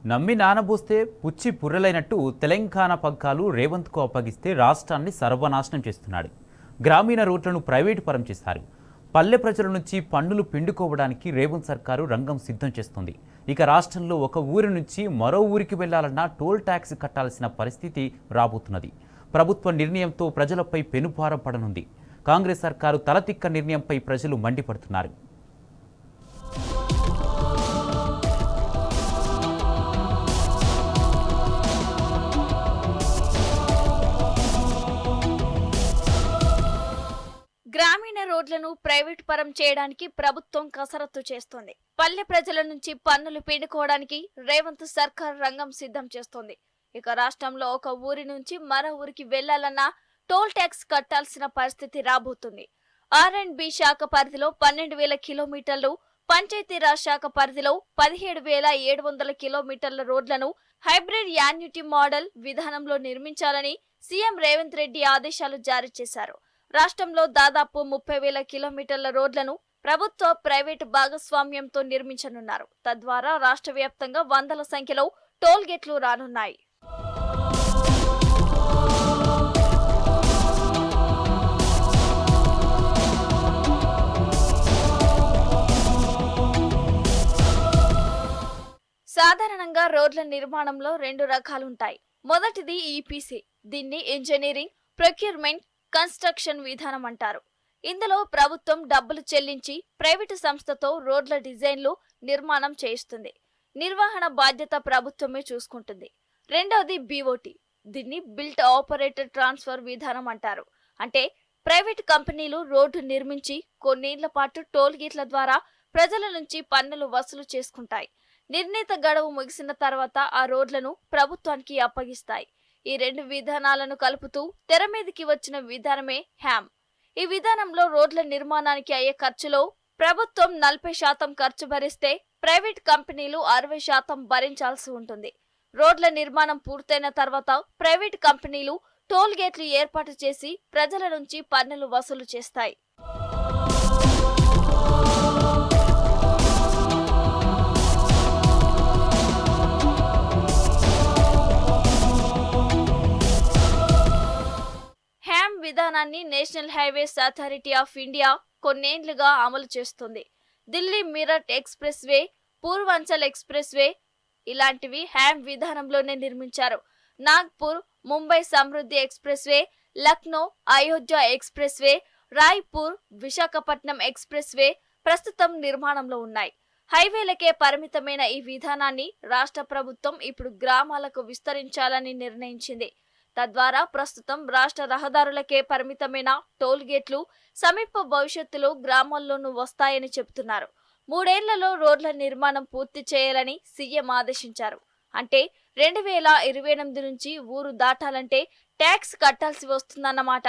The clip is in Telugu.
నమ్మి నానబోస్తే పుచ్చి పుర్రెలైనట్టు తెలంగాణ పగ్గాలు రేవంత్కు అప్పగిస్తే రాష్ట్రాన్ని సర్వనాశనం చేస్తున్నాడు. గ్రామీణ రోడ్లను ప్రైవేటు పరం చేశారు. పల్లె ప్రజల నుంచి పన్నులు పిండుకోవడానికి రేవంత్ సర్కారు రంగం సిద్ధం చేస్తుంది. ఇక రాష్ట్రంలో ఒక ఊరి నుంచి మరో ఊరికి వెళ్లాలన్నా టోల్ ట్యాక్స్ కట్టాల్సిన పరిస్థితి రాబోతున్నది. ప్రభుత్వ నిర్ణయంతో ప్రజలపై పెనుభారం పడనుంది. కాంగ్రెస్ సర్కారు తలతిక్క నిర్ణయంపై ప్రజలు మండిపడుతున్నారు. గ్రామీణ రోడ్లను ప్రైవేట్ పరం చేయడానికి ప్రభుత్వం కసరత్తు చేస్తోంది. పల్లె ప్రజల నుంచి పన్నులు పిండుకోవడానికి రేవంత్ సర్కార్ రంగం సిద్ధం చేస్తోంది. ఇక రాష్ట్రంలో ఒక ఊరి నుంచి మరో ఊరికి వెళ్లాలన్నా టోల్ ట్యాక్స్ కట్టాల్సిన పరిస్థితి రాబోతుంది. R&B శాఖ పరిధిలో 12,000 కిలోమీటర్లు, పంచాయతీరాజ్ శాఖ పరిధిలో 17,700 కిలోమీటర్ల రోడ్లను హైబ్రిడ్ యాన్యుటీ మోడల్ విధానంలో నిర్మించాలని సీఎం రేవంత్ రెడ్డి ఆదేశాలు జారీ చేశారు. రాష్ట్రంలో దాదాపు 30,000 కిలోమీటర్ల రోడ్లను ప్రభుత్వ ప్రైవేటు భాగస్వామ్యంతో నిర్మించనున్నారు. తద్వారా రాష్ట్ర వ్యాప్తంగా వందల సంఖ్యలో టోల్ గేట్లు రానున్నాయి. సాధారణంగా రోడ్ల నిర్మాణంలో 2 రకాలుంటాయి. మొదటిది EPC. దీన్ని ఇంజనీరింగ్, ప్రొక్యూర్మెంట్, కన్స్ట్రక్షన్ విధానం అంటారు. ఇందులో ప్రభుత్వం డబ్బులు చెల్లించి ప్రైవేటు సంస్థతో రోడ్ల డిజైన్లు, నిర్మాణం చేయిస్తుంది. నిర్వహణ బాధ్యత ప్రభుత్వమే చూసుకుంటుంది. రెండవది BOT. దీన్ని బిల్ట్ ఆపరేటర్ ట్రాన్స్ఫర్ విధానం అంటారు. అంటే ప్రైవేటు కంపెనీలు రోడ్డు నిర్మించి కొన్నేళ్ల పాటు టోల్ గేట్ల ద్వారా ప్రజల నుంచి పన్నులు వసూలు చేసుకుంటాయి. నిర్ణీత గడువు ముగిసిన తర్వాత ఆ రోడ్లను ప్రభుత్వానికి అప్పగిస్తాయి. ఈ 2 విధానాలను కలుపుతూ తెర మీదకి వచ్చిన విధానమే హ్యామ్. ఈ విధానంలో రోడ్ల నిర్మాణానికి అయ్యే ఖర్చులో ప్రభుత్వం 40% ఖర్చు భరిస్తే ప్రైవేట్ కంపెనీలు 60% భరించాల్సి ఉంటుంది. రోడ్ల నిర్మాణం పూర్తయిన తర్వాత ప్రైవేట్ కంపెనీలు టోల్ గేట్లు ఏర్పాటు చేసి ప్రజల నుంచి పన్నులు వసూలు చేస్తాయి. హ్యామ్ విధానాన్ని National Highways Authority of India కొన్నేళ్లుగా అమలు చేస్తుంది. Delhi Meerut expressway, Purvanchal expressway ఇలాంటివి హ్యామ్ విధానంలోనే నిర్మించారు. Nagpur, Mumbai Samruddhi expressway, Lucknow, Ayodhya expressway, Raipur, Visakhapatnam expressway ప్రస్తుతం నిర్మాణంలో ఉన్నాయి. హైవేలకే పరిమితమైన ఈ విధానాన్ని రాష్ట్ర ప్రభుత్వం ఇప్పుడు గ్రామాలకు విస్తరించాలని నిర్ణయించింది. తద్వారా ప్రస్తుతం రాష్ట్ర రహదారులకే పరిమితమైన టోల్ గేట్లు సమీప భవిష్యత్తులో గ్రామాల్లోనూ వస్తాయని చెబుతున్నారు. 3 ఏళ్లలో రోడ్ల నిర్మాణం పూర్తి చేయాలని సీఎం ఆదేశించారు. అంటే 2028 నుంచి ఊరు దాటాలంటే ట్యాక్స్ కట్టాల్సి వస్తుందన్నమాట.